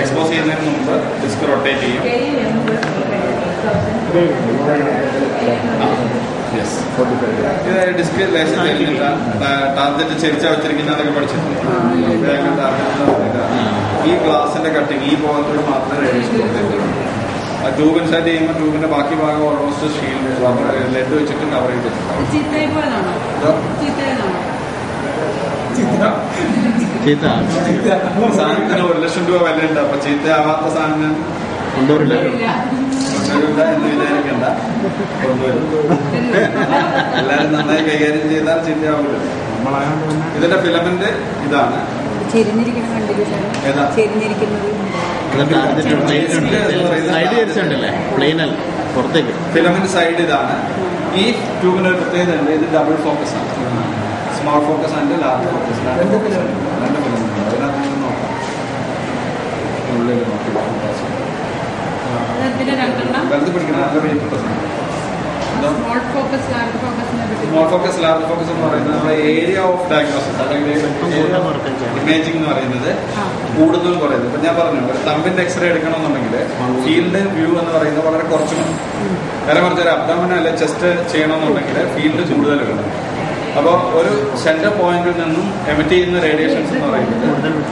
Expose ചെയ്യുന്നതിന് മുമ്പ് disk rotate ചെയ്യും. ഇത് ഡിസ്ക് ലേശം ടാർജറ്റ് ചെരിച്ചാ വെച്ചിരിക്കുന്നതൊക്കെ പഠിച്ചിട്ടുണ്ട്. ഈ ഗ്ലാസിന്റെ കട്ടിങ് ഈ ഭാഗത്തോട് മാത്രമേ റേഡിയേഷൻ കൊടുത്തിട്ടുള്ളൂ. ട്യൂബ് ഇൻസൈഡ് ചെയ്യുമ്പോൾ ട്യൂബിന്റെ ബാക്കി ഭാഗം ഓൾമോസ്റ്റ് ഷീൽഡ് ലെഡ് വെച്ചിട്ട് കവർ ചെയ്തിട്ടുണ്ടാവും. സാധനത്തിന് 1 ലക്ഷം രൂപ വിലയുണ്ട്. അപ്പൊ ചീത്തയാവാത്ത സാധനം കൊണ്ടുവരില്ല എന്ന് വിചാരിക്കണ്ട, കൊണ്ടുവരും. എല്ലാരും നന്നായി കൈകാര്യം ചെയ്താൽ ചീത്തയാവില്ല. ഇതിന്റെ ഫിലമെന്റ് ഇതാണ്. ഫിലമെന്റ് സൈഡ് ഇതാണ്. ഈ ട്യൂബിന്റെ ഒരു പ്രത്യേകത ഉണ്ട്, ഇത് ഡബിൾ ഫോക്കസ് ആണ്. Small focus and large focus. രണ്ട് ഫിലമെന്റ് അതിനകത്ത് നോക്കാം. വലുത് പിടിക്കണം, നല്ല weight. Small focus large focus എന്ന് പറയുന്നത് നമ്മുടെ ഏരിയ ഓഫ് ഡയഗ്നോസിസ് അല്ലെങ്കിൽ ഇമേജിംഗ് എന്ന് പറയുന്നത് കൂടുതലും കുറയുന്നത്. ഇപ്പൊ ഞാൻ പറഞ്ഞു, ഒരു തമ്പിന്റെ എക്സ്റേ എടുക്കണമെന്നുണ്ടെങ്കിൽ ഫീൽഡ് വ്യൂ എന്ന് പറയുന്നത് വളരെ കുറച്ച് മതി. നേരെ മറിച്ച് ഒരു അബ്ഡോമിൻ അല്ലെ ചെസ്റ്റ് ചെയ്യണമെന്നുണ്ടെങ്കിൽ ഫീൽഡ് കൂടുതൽ വേണം. അപ്പോൾ ഒരു സെന്റർ പോയിന്റിൽ നിന്നും എമിറ്റ് ചെയ്യുന്ന റേഡിയേഷൻസ് എന്ന് പറയുന്നത്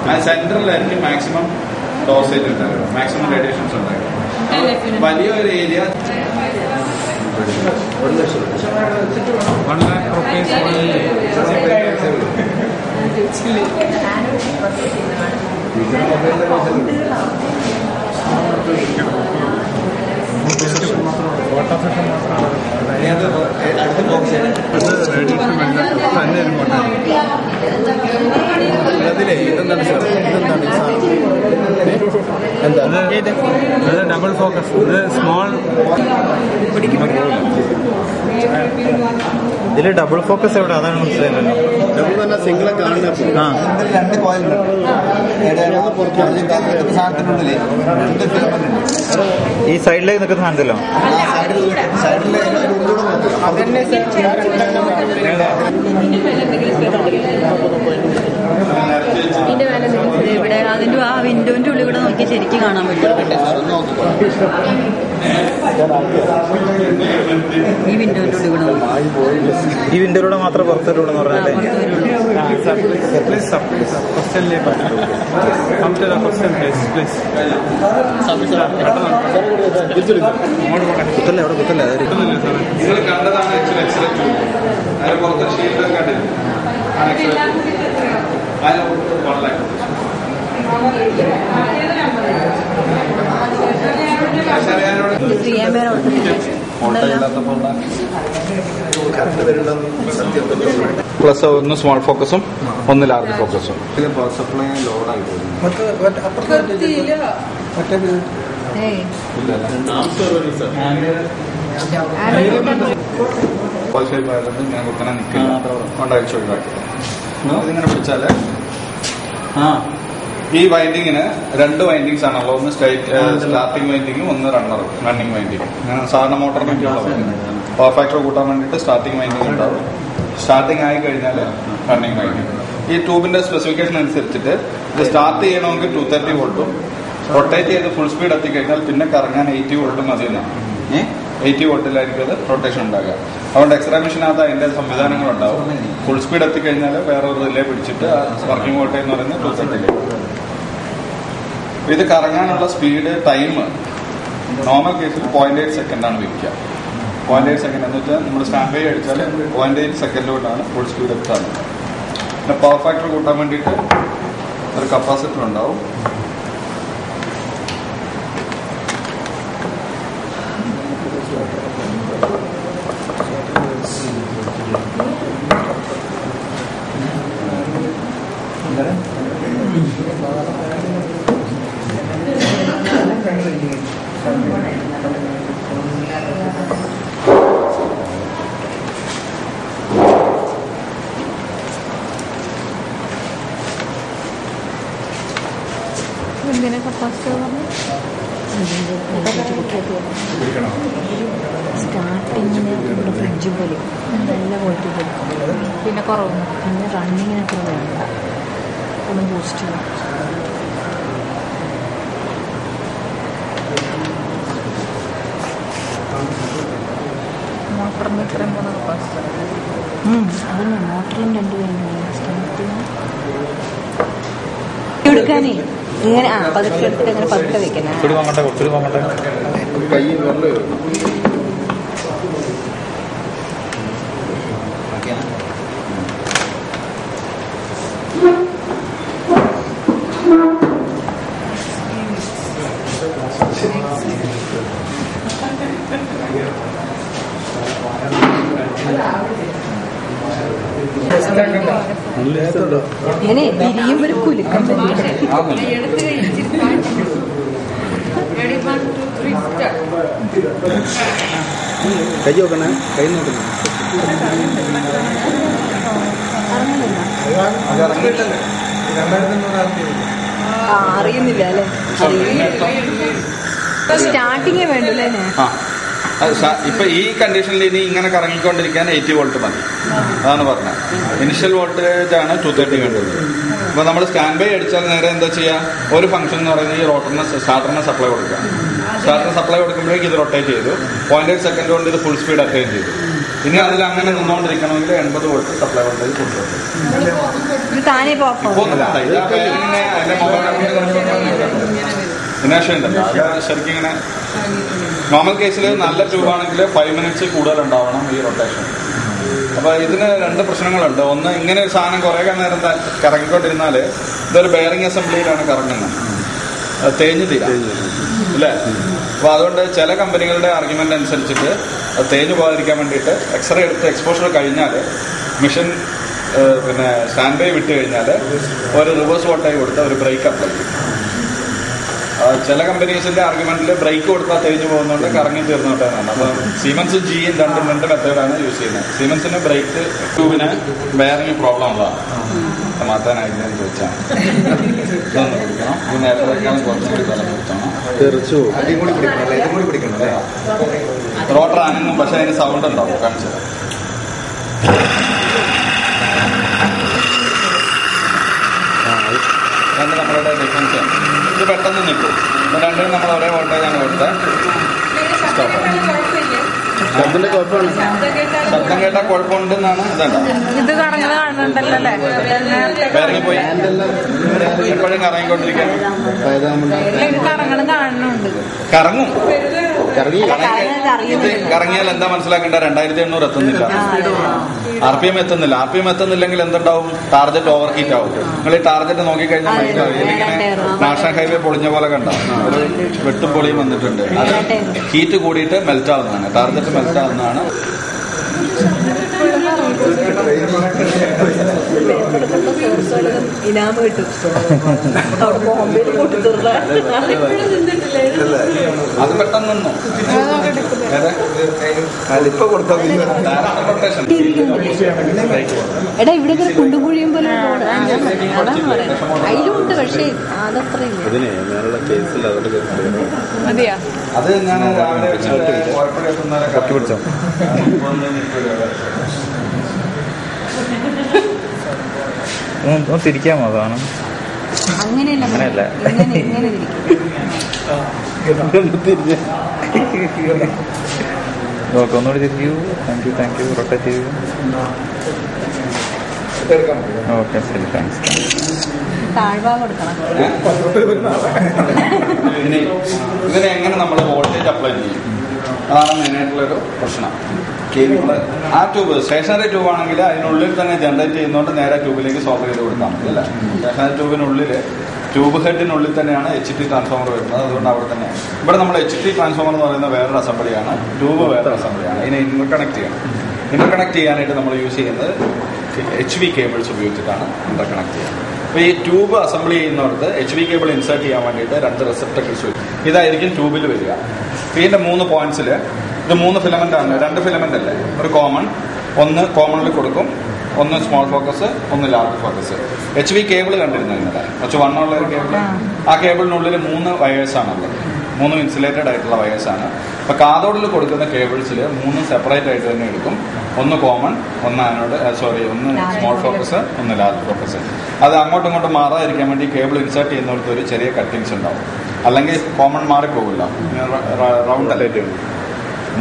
ആ സെന്ററിലായിരിക്കും മാക്സിമം ഡോസേജ് ഉണ്ടാകുക, മാക്സിമം റേഡിയേഷൻസ് ഉണ്ടാകുക. വലിയൊരു area 1 lakh rupees only. Double focus, ഇത് സ്മോൾ. ഇതില് ഡബിൾ ഫോക്കസ് എവിടെ? അതാണ് മനസ്സിലായല്ലോ. ഡബിൾ തന്നെ സിംഗിളെ കാണുന്ന 2 കോയിലുണ്ട്. ഈ സൈഡിലേക്ക് നിൽക്കുന്ന സാധനത്തിലോ? ഇതിന്റെ വില ഇവിടെ അതിന്റെ ആ വിൻഡോന്റെ ഉള്ളിൽ കൂടെ നോക്കി ശരിക്കും കാണാൻ പറ്റും. ഈ വിൻഡോന്റെ ഉള്ളിൽ കൂടെ, ഈ വിൻഡോയിലൂടെ മാത്രമേ പുറത്തോട്ടുള്ളൂ പറഞ്ഞല്ലേ? കുത്തല്ലേ, അവിടെ കുത്തല്ലേ? നിങ്ങൾ കണ്ടതാണ് എക്സ്റേ ട്യൂബ്. അതിന് പുറത്ത് ഷീൽഡ് കണ്ടില്ല. പ്ലസ് 1 സ്മോൾ ഫോക്കസും 1 ലാർജ് ഫോക്കസും. സപ്ലൈ ലോഡായി ഞാൻ കുത്തനെ നിൽക്കില്ല, കൊണ്ടയച്ചു ഒഴിവാക്കി. ഇതിങ്ങനെ പിടിച്ചാല് ഈ വൈൻഡിങ്ങിന് 2 വൈൻഡിങ്സ് ആണല്ലോ. ഒന്ന് സ്റ്റാർട്ടിംഗ് വൈൻഡിങ്ങും 1 റണ്ണിങ് വൈൻഡിങ്ങും. അങ്ങനെ സാധാരണ മോട്ടറിനൊക്കെ പവർ ഫാക്ടർ കൂട്ടാൻ വേണ്ടിയിട്ട് സ്റ്റാർട്ടിംഗ് വൈൻഡിങ് ഉണ്ടാവും. സ്റ്റാർട്ടിംഗ് ആയി കഴിഞ്ഞാൽ റണ്ണിങ് വൈൻഡിങ്. ഈ ട്യൂബിന്റെ സ്പെസിഫിക്കേഷൻ അനുസരിച്ചിട്ട് ഇത് സ്റ്റാർട്ട് ചെയ്യണമെങ്കിൽ 230 വോൾട്ടും റൊട്ടേറ്റ് ചെയ്ത് ഫുൾ സ്പീഡ് എത്തിക്കഴിഞ്ഞാൽ പിന്നെ കറങ്ങാൻ 80 വോൾട്ടും മതി എന്നാണ്. 80 വോൾട്ടിലായിരിക്കും അത് റൊട്ടേഷൻ ഉണ്ടാകുക. അതുകൊണ്ട് എക്സ്റേ മെഷീനകത്ത് അതിന്റെ സംവിധാനങ്ങളുണ്ടാവും. ഫുൾ സ്പീഡ് എത്തിക്കഴിഞ്ഞാൽ വേറെ ഒരു റിലേ പിടിച്ചിട്ട് വർക്കിംഗ് വോൾട്ടേജ് എന്ന് പറയുന്നത് 230. ഇത് കറങ്ങാനുള്ള സ്പീഡ് ടൈം നോർമൽ കേസിൽ 0.8 സെക്കൻഡാണ് വിളിക്കുക. 0.8 സെക്കൻഡ് എന്ന് വെച്ചാൽ നമ്മൾ സ്റ്റാൻഡ് ബൈ അടിച്ചാൽ 0.8 സെക്കൻഡിലോട്ടാണ് ഫുൾ സ്പീഡ് എത്താറ്. പിന്നെ പവർ ഫാക്ടർ കൂട്ടാൻ വേണ്ടിയിട്ട് ഒരു കപ്പാസിറ്റർ ഉണ്ടാവും. എന്തിനാ കപ്പാസിറ്റർ പറഞ്ഞു? സ്റ്റാർട്ടിങ്ങിന് നമ്മുടെ ഫ്രിഡ്ജ് പോലെ നല്ല വോൾട്ടേജ്, പിന്നെ കുറവൊന്നും, പിന്നെ റണ്ണിങ്ങിനൊക്കെ വേണ്ട ഒന്ന് ബൂസ്റ്റ് ചെയ്യും. മോട്ടറിന് ഇത്രയും പോകുന്ന കപ്പാസിറ്റി അതന്നെ മോട്ടറിലും 2 എടുക്കാനേ ഇങ്ങനെ പതുക്കെ എടുത്തിട്ട് അങ്ങനെ പതുക്കെ വെക്കണേ കൈ വെള്ളം ഇങ്ങനെ വിരിയുമ്പോ ഒരു കുലുക്കം കൈ നോക്കണേ കൈ നോക്കണേ അറിയുന്നില്ല അല്ലേ സ്റ്റാർട്ടിങ്ങേ വേണ്ടല്ലേ. ഇപ്പൊ ഈ കണ്ടീഷനിൽ ഇനി ഇങ്ങനെ കറങ്ങിക്കൊണ്ടിരിക്കാൻ 80 വോൾട്ട് മതി. അതാണ് പറഞ്ഞത്. ഇനിഷ്യൽ വോൾട്ടേജ് ആണ് 230 വേണ്ടത്. അപ്പൊ നമ്മൾ സ്റ്റാൻഡ് ബൈ അടിച്ചാൽ നേരെ എന്താ ചെയ്യാ, ഒരു ഫംഗ്ഷൻ എന്ന് പറയുന്നത് ഈ റോട്ടറിന് സ്റ്റാർട്ടറിന് സപ്ലൈ കൊടുക്കുക. സ്റ്റാർട്ടറിന് സപ്ലൈ കൊടുക്കുമ്പോഴേക്ക് ഇത് റൊട്ടേറ്റ് ചെയ്തു 0.8 സെക്കൻഡ് കൊണ്ട് ഇത് ഫുൾ സ്പീഡ് അറ്റൈൻ ചെയ്തു. ഇനി അതിൽ അങ്ങനെ നിന്നുകൊണ്ടിരിക്കണമെങ്കിൽ 80 വോൾട്ട് സപ്ലൈ വോൾട്ടേജ് കൊടുക്കും. ശരിക്കും ഇങ്ങനെ നോർമൽ കേസിൽ നല്ല ട്യൂബാണെങ്കിൽ 5 മിനിറ്റ്സ് കൂടുതൽ ഉണ്ടാവണം ഈ റൊട്ടേഷൻ. അപ്പൊ ഇതിന് 2 പ്രശ്നങ്ങളുണ്ട്. ഒന്ന്, ഇങ്ങനെ ഒരു സാധനം കുറെ നേരം കറങ്ങിക്കൊണ്ടിരുന്നാല് ഇതൊരു ബെയറിംഗ് അസംബ്ലിയിലാണ് കറങ്ങുന്നത്, തേഞ്ഞു തീരാം അല്ലേ. അപ്പൊ അതുകൊണ്ട് ചില കമ്പനികളുടെ ആർഗ്യുമെന്റ് അനുസരിച്ചിട്ട് അത് തേഞ്ഞു പോകാതിരിക്കാൻ വേണ്ടിയിട്ട് എക്സ്റേ എടുത്ത് എക്സ്പോഷർ കഴിഞ്ഞാൽ മിഷൻ പിന്നെ സ്റ്റാൻഡ് ബൈ വിട്ട് കഴിഞ്ഞാൽ ഒരു റിവേഴ്സ് വോൾട്ടേജ് കൊടുത്ത് ഒരു ബ്രേക്ക് അപ്ലൈ ചെയ്യും. ചില കമ്പനീസിന്റെ ആർഗ്യുമെന്റിൽ ബ്രേക്ക് കൊടുത്താൽ തേഞ്ഞു പോകുന്നുണ്ട്, കറങ്ങി തീർന്നോട്ടെന്നാണ്. അപ്പൊ സീമൻസ് ജിയും രണ്ട് മെത്തേഡാണ് യൂസ് ചെയ്യുന്നത്. സീമൻസിന് ബ്രേക്ക് ട്യൂബിന് ബെയറിംഗ് പ്രോബ്ലം ഉള്ളതാണ്, മാറ്റാനായിട്ട് ചോദിച്ചാൽ ഇതൊന്ന് പിടിക്കണം. ഈ നേരത്തേക്കാളും കുറച്ചുകൂടി തലം പിടിക്കണം. റോട്ടർ അനങ്ങും, പക്ഷെ അതിന് സൗണ്ട് ഉണ്ടാവും. കാണിച്ചത് രണ്ട് നമ്മളുടെ ഡിഫറൻസ് ആണ്. ഇത് പെട്ടെന്ന് നിൽക്കും. രണ്ടും നമ്മൾ ഒരേ വോൾട്ടേജാണ് കൊടുത്തത്. ശബ്ദം കേട്ടാൽ കുഴപ്പമുണ്ടെന്നാണ് ഇതുണ്ട്. ഇത് വേറെ പോയി എപ്പോഴും കറങ്ങിക്കൊണ്ടിരിക്കുകയാണ്. കറങ്ങും. കറങ്ങിയാൽ എന്താ മനസ്സിലാക്കേണ്ട, 2800 എത്തുന്നില്ല, RPM എത്തുന്നില്ല. RPM എത്തുന്നില്ലെങ്കിൽ എന്തുണ്ടാവും, ടാർജറ്റ് ഓവർ ഹീറ്റ് ആവും. നിങ്ങൾ ഈ ടാർജറ്റ് നോക്കിക്കഴിഞ്ഞാൽ മനസ്സിലാവും. ഇതിങ്ങനെ നാഷണൽ ഹൈവേ പൊളിഞ്ഞ പോലെ കണ്ടാവും, ഒരു വെട്ടും പൊളിയും വന്നിട്ടുണ്ട്. അത് ഹീറ്റ് കൂടിയിട്ട് മെൽറ്റ് ആവുന്നതാണ്, ടാർജറ്റ് മെൽറ്റ് ആവുന്നതാണ്. ഇനാമ കിട്ടും. അത് പെട്ടെന്ന് നിന്നു. എടാ ഇവിടെ കുണ്ടുകുഴിയും പോലെ അതാണ് പറയുന്നത്. അതിലുണ്ട്, പക്ഷേ അതത്രയില്ല. അതെയാ, അത് ഞാൻ രാവിലെ വെച്ചിട്ട് കത്തി പിടിച്ചോ. തിരിക്കാമോ? അതാണ് അങ്ങനെയല്ല, ഇങ്ങനെ ഓക്കെ, ഒന്നുകൂടി തിരിക്കൂ. Thank you. റൊട്ടേറ്റ് ചെയ്യൂ. ഓക്കെ, ശരി, താങ്ക്സ്. താഴ്ഭാഗം കൊടുക്കണം. ഇതിനെ എങ്ങനെ നമ്മൾ വോൾട്ടേജ് അപ്ലൈ ചെയ്യും, അതാണ് മെയിനായിട്ടുള്ളൊരു പ്രശ്നം. ആ ട്യൂബ് സ്റ്റേഷനറി ട്യൂബ് ആണെങ്കിൽ അതിനുള്ളിൽ തന്നെ ജനറേറ്റ് ചെയ്യുന്നതുകൊണ്ട് നേരെ ട്യൂബിലേക്ക് സോൾവ് ചെയ്ത് കൊടുത്താൽ മതി അല്ലേ. സ്റ്റേഷനറി ട്യൂബിനുള്ളിൽ ട്യൂബ് ഹെഡിനുള്ളിൽ തന്നെയാണ് HT ട്രാൻസ്ഫോമർ വരുന്നത്. അതുകൊണ്ട് അവിടെ തന്നെ ഇവിടെ നമ്മൾ HT ട്രാൻസ്ഫോമർ എന്ന് പറയുന്ന വേറൊരു അസംബ്ലിയാണ്, ട്യൂബ് വേറൊരു അസംബ്ലിയാണ്. ഇതിനെ ഇന്റർകണക്ട് ചെയ്യണം. ഇന്റർകണക്ട് ചെയ്യാനായിട്ട് നമ്മൾ യൂസ് ചെയ്യുന്നത് HV കേബിൾസ് ഉപയോഗിച്ചിട്ടാണ് ഇന്റർകണക്ട് ചെയ്യുന്നത്. അപ്പോൾ ഈ ട്യൂബ് അസംബ്ലി ചെയ്യുന്നിടത്ത് HV കേബിൾ ഇൻസേർട്ട് ചെയ്യാൻ വേണ്ടിയിട്ട് 2 റിസെപ്റ്റക്കിൾസ് വരും. ഇതായിരിക്കും ട്യൂബിൽ വരിക. ഇതിന്റെ 3 പോയിന്റ്സിൽ ഇത് 3 ഫിലമെന്റ് ആണ്, 2 ഫിലമെന്റ് അല്ലേ, ഒരു കോമൺ, ഒന്ന് കോമണിൽ കൊടുക്കും, ഒന്ന് സ്മോൾ ഫോക്കസ്, ഒന്ന് ലാർജ് ഫോക്കസ്. HV കേബിൾ കണ്ടിരുന്നു ഇന്നലെ, കുറച്ച് വണ്ണമുള്ള ഒരു കേബിൾ. ആ കേബിളിനുള്ളിൽ 3 വയേഴ്സാണുള്ളത്, 3 ഇൻസുലേറ്റഡ് ആയിട്ടുള്ള വയേഴ്സാണ്. അപ്പൊ കാതോഡിൽ കൊടുക്കുന്ന കേബിൾസിൽ 3 സെപ്പറേറ്റ് ആയിട്ട് തന്നെ എടുക്കും. ഒന്ന് കോമൺ, ഒന്ന് ആനോഡ്, ഒന്ന് സ്മോൾ ഫോക്കസ്, ഒന്ന് ലാർജ് ഫോക്കസ്. അത് അങ്ങോട്ടും ഇങ്ങോട്ടും മാറാതിരിക്കാൻ വേണ്ടി കേബിൾ ഇൻസേർട്ട് ചെയ്യുന്നിടത്ത് ഒരു ചെറിയ കട്ടിങ്സ് ഉണ്ടാവും, അല്ലെങ്കിൽ കോമൺ മാറിപ്പോകില്ല. റൗണ്ട് അല്ലേ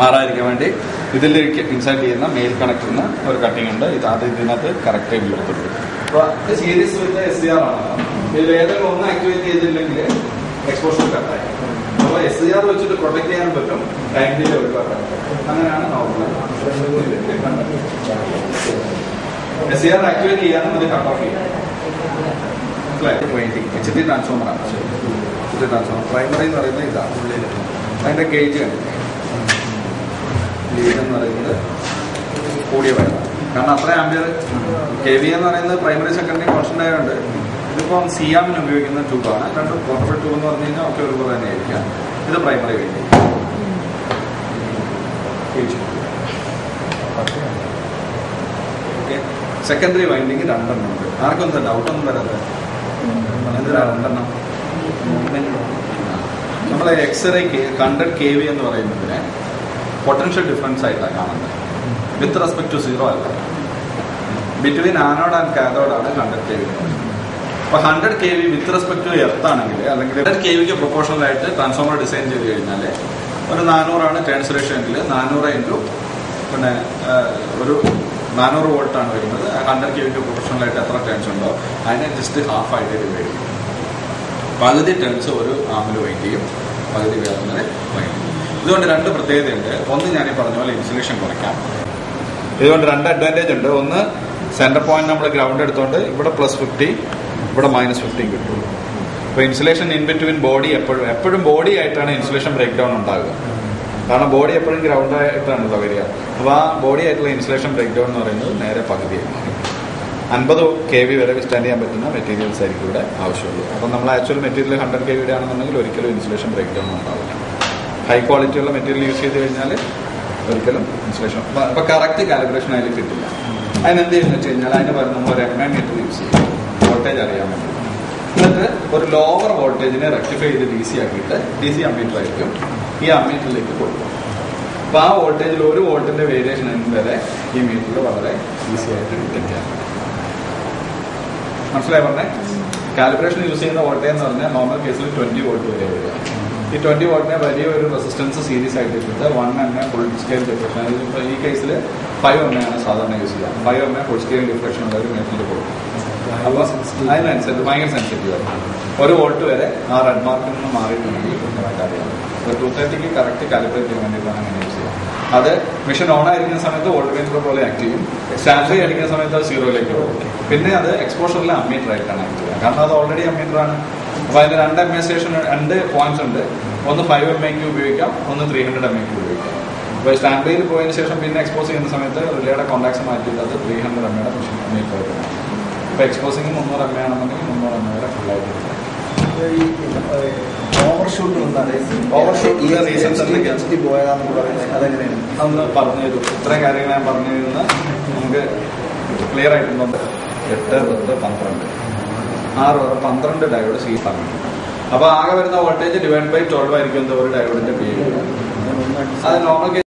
മാറാതിരിക്കാൻ വേണ്ടി ഇതിലേക്ക് ഇൻസൈഡ് ചെയ്യുന്ന മെയിൽ കണക്ടറിന് ഒരു കട്ടിംഗ് ഉണ്ട്. അത് ഇതിനകത്ത് കറക്റ്റ് ആയിട്ട് എടുത്തിട്ടുണ്ട്. അപ്പോൾ സീരീസ് വിത്ത് SCR ആണ്. ഇതിൽ ഏതെങ്കിലും ഒന്ന് ആക്ടിവേറ്റ് ചെയ്തില്ലെങ്കിൽ എക്സ്പോഷർ കട്ടായി. അപ്പോൾ SCR വെച്ചിട്ട് പ്രൊട്ടക്ട് ചെയ്യാൻ പറ്റും, ടൈം ഡിലേ ഒഴിവാക്കാൻ പറ്റും. അങ്ങനെയാണ് നോർമൽ. SCR ആക്ടിവേറ്റ് ചെയ്യാനും ഇത് കട്ട് ഓഫ് ചെയ്യാം. HT ട്രാൻസ്ഫോമറാണ്. HT ട്രാൻസ്ഫോമർ പ്രൈമറി എന്ന് പറയുന്നത് ഇതാണ്. അതിന്റെ ഗേജ് കണ്ടില്ലേ, ലീഡ് എന്ന് പറയുന്നത് കൂടിയ വയറാണ്. കാരണം അത്ര ആംബിയർ KV എന്ന് പറയുന്നത് പ്രൈമറി സെക്കൻഡറി കോൺസ്റ്റന്റ് ആയതുകൊണ്ട് ഇതിപ്പം സിയാമിന് ഉപയോഗിക്കുന്ന ട്യൂബാണ്. രണ്ട് പോർട്ടബിൾ ട്യൂബ് എന്ന് പറഞ്ഞു കഴിഞ്ഞാൽ ഒക്കെ ഒരുപോലെ തന്നെ ആയിരിക്കാം. ഇത് പ്രൈമറി വേണ്ടി. ഓക്കെ, സെക്കൻഡറി വൈൻഡിങ് രണ്ടെണ്ണം ഉണ്ട്. ആർക്കൊന്നും ഡൗട്ടൊന്നും വരാതെ എന്തിനാ രണ്ടെണ്ണം? നമ്മൾ എക്സ്റേക്ക് 100 kV എന്ന് പറയുന്നതിനെ പൊട്ടൻഷ്യൽ ഡിഫറൻസ് ആയിട്ടാണ് കാണുന്നത്. വിത്ത് റെസ്പെക്ട് ടു 0 അല്ല, ബിറ്റ്വീൻ ആനോഡ് ആൻഡ് കാഥോഡ് ആണ് 100 kV. അപ്പൊ 100 kV with respect to earth ആണെങ്കിൽ, അല്ലെങ്കിൽ 100 kVക്ക് പ്രൊപ്പോർഷണൽ ആയിട്ട് ട്രാൻസ്ഫോമർ ഡിസൈൻ ചെയ്ത് കഴിഞ്ഞാൽ ഒരു 400 ആണ് ടേൺസ് റേഷ്യോ എങ്കിൽ 400 ഇൻറ്റു പിന്നെ ഒരു 400 വോൾട്ട് ആണ് വരുന്നത്. 100 kVക്ക് പ്രൊപ്പോർഷണൽ ആയിട്ട് എത്ര ടേൺസ് ഉണ്ടോ അതിനെ ജസ്റ്റ് ഹാഫ് ആയിട്ട് ഡിവൈഡ് ചെയ്യും. പകുതി ടേൺസ് ഒരു ആമിൽ വൈൻഡ് ചെയ്യും, പകുതി വേറെ വൈൻഡ് ചെയ്യും. ഇതുകൊണ്ട് രണ്ട് പ്രത്യേകതയുണ്ട്. ഒന്ന് ഞാൻ ഈ പറഞ്ഞ പോലെ ഇൻസുലേഷൻ കുറയ്ക്കാം. ഇതുകൊണ്ട് രണ്ട് അഡ്വാൻറ്റേജ് ഉണ്ട്. ഒന്ന്, സെന്റർ പോയിന്റ് നമ്മൾ ഗ്രൗണ്ട് എടുത്തുകൊണ്ട് ഇവിടെ +50 ഇവിടെ -50 കിട്ടും. അപ്പോൾ ഇൻസുലേഷൻ ഇൻ ബിറ്റ്വീൻ ബോഡി എപ്പോഴും ബോഡി ആയിട്ടാണ് ഇൻസുലേഷൻ ബ്രേക്ക് ഡൗൺ ഉണ്ടാകുക. കാരണം ബോഡി എപ്പോഴും ഗ്രൗണ്ട് ആയിട്ടാണ് വരിക. അപ്പോൾ ആ ബോഡി ആയിട്ടുള്ള ഇൻസുലേഷൻ ബ്രേക്ക് ഡൗൺ എന്ന് പറയുന്നത് നേരെ പകുതിയാണ്. 50 kV വരെ വിസ്റ്റാൻഡ് ചെയ്യാൻ പറ്റുന്ന മെറ്റീരിയൽസ് ആയിരിക്കും ഇവിടെ ആവശ്യമുള്ളൂ. അപ്പം നമ്മൾ ആക്ച്വൽ മെറ്റീരിയൽ 100 kV ആണെന്നുണ്ടെങ്കിൽ ഒരിക്കലും ഇൻസുലേഷൻ ബ്രേക്ക് ഡൗൺ ഉണ്ടാവില്ല. ഹൈ ക്വാളിറ്റിയുള്ള മെറ്റീരിയൽ യൂസ് ചെയ്ത് കഴിഞ്ഞാൽ ഒരിക്കലും ഇൻസുലേഷൻ അപ്പോൾ കറക്റ്റ് കാലിബ്രേഷൻ അതിൽ കിട്ടില്ല. അതിനെന്ത് ചെയ്യുന്നത് വെച്ച് കഴിഞ്ഞാൽ അതിന് പകരം നമ്മൾ ഒരു MA മീറ്റർ യൂസ് ചെയ്യും, വോൾട്ടേജ് അറിയാൻ വേണ്ടി. എന്നിട്ട് ഒരു ലോവർ വോൾട്ടേജിനെ റെക്ടിഫൈ ചെയ്ത് DC ആക്കിയിട്ട് DC അമ്മീറ്റർ ആയിരിക്കും ഈ അമ്മീറ്ററിലേക്ക് കൊടുക്കും. അപ്പോൾ ആ വോൾട്ടേജിൽ 1 വോൾട്ടിന്റെ വേരിയേഷൻ വരെ ഈ മീറ്ററിൽ വളരെ ഈസി ആയിട്ട് ഡിറ്റക്ട് ചെയ്യാൻ പറ്റും. മനസ്സിലായി പറഞ്ഞേ? കാലിബ്രേഷൻ യൂസ് ചെയ്യുന്ന വോൾട്ടേജ് എന്ന് പറഞ്ഞാൽ നോർമൽ കേസിൽ 20 വോൾട്ട് വരെ വരിക. ഈ 20 വോൾട്ടിനെ വലിയ ഒരു റെസിസ്റ്റൻസ് സീരീസ് ആയിട്ട് ഇട്ടിട്ട് 1 MA ഫുൾ സ്കെയിൽ ഡിഫ്ലക്ഷൻ, ഈ കേസിൽ 5 MA ആണ് സാധാരണ യൂസ് ചെയ്യുക. 5 MA ഫുൾ സ്കെയിൽ ഡിഫ്ലക്ഷൻ ഉള്ള ഒരു മെറ്റീരിയൽ കൊടുക്കും. അപ്പോൾ അതിനനുസരിച്ച് ഭയങ്കര സെൻസിറ്റീവ് ആണ്. 1 വോൾട്ട് വരെ ആ റെഡ് മാർക്കിൽ നിന്ന് മാറിയിട്ടുണ്ടെങ്കിൽ കാര്യമാണ്. ഇപ്പോൾ 230ക്ക് കറക്റ്റ് കാലിബ്രേറ്റ് ചെയ്യാൻ വേണ്ടിയിട്ടാണ് അങ്ങനെ യൂസ് ചെയ്യുക. അത് മെഷീൻ ഓൺ ആയിരിക്കുന്ന സമയത്ത് വോൾട്ട് മീറ്റർ പോലെ ആക്ട് ചെയ്യും. സ്റ്റാൻഡറി അടിക്കുന്ന സമയത്ത് അത് 0ലേക്ക് പോകും. പിന്നെ അത് എക്സ്പോഷറിൽ അമ്മീറ്റർ ആയിട്ടാണ് ആക്ട് ചെയ്യുക. കാരണം അത് ഓൾറെഡി അമ്മീറ്റർ ആണ്. അപ്പോൾ അതിന് 2 MA സ്റ്റേഷൻ 2 പോയിന്റ്സ് ഉണ്ട്. ഒന്ന് 5 MAക്ക് ഉപയോഗിക്കാം, ഒന്ന് 300 MAക്ക് ഉപയോഗിക്കാം. അപ്പോൾ സ്റ്റാൻഡറിയിൽ പോയതിന് ശേഷം പിന്നെ എക്സ്പോസ് ചെയ്യുന്ന സമയത്ത് റിലേയുടെ കോൺടാക്ട്സ് മാറ്റിയിട്ട് അത് 300 MAയുടെ മെഷീൻ മീറ്റർ ആയിട്ട് മാറ്റും. ഇപ്പോൾ എക്സ്പോസിങ് 300 MA ആണെന്നുണ്ടെങ്കിൽ 300 MA വരെ ഫുള്ളായിട്ട് ഓവർഷൂട്ട് അതൊന്ന് പറഞ്ഞു തരൂ. ഇത്രയും കാര്യങ്ങൾ ഞാൻ പറഞ്ഞു തരുന്ന നമുക്ക് ക്ലിയർ ആയിട്ടുണ്ടോ? 8, 10, 12 12 ഡയോഡ് സീറ്റാണ്. അപ്പോൾ ആകെ വരുന്ന വോൾട്ടേജ് ഡിവൈഡ് ബൈ 12 ആയിരിക്കും ഒരു ഡയോഡിന്റെ PV. അത് നോർമൽ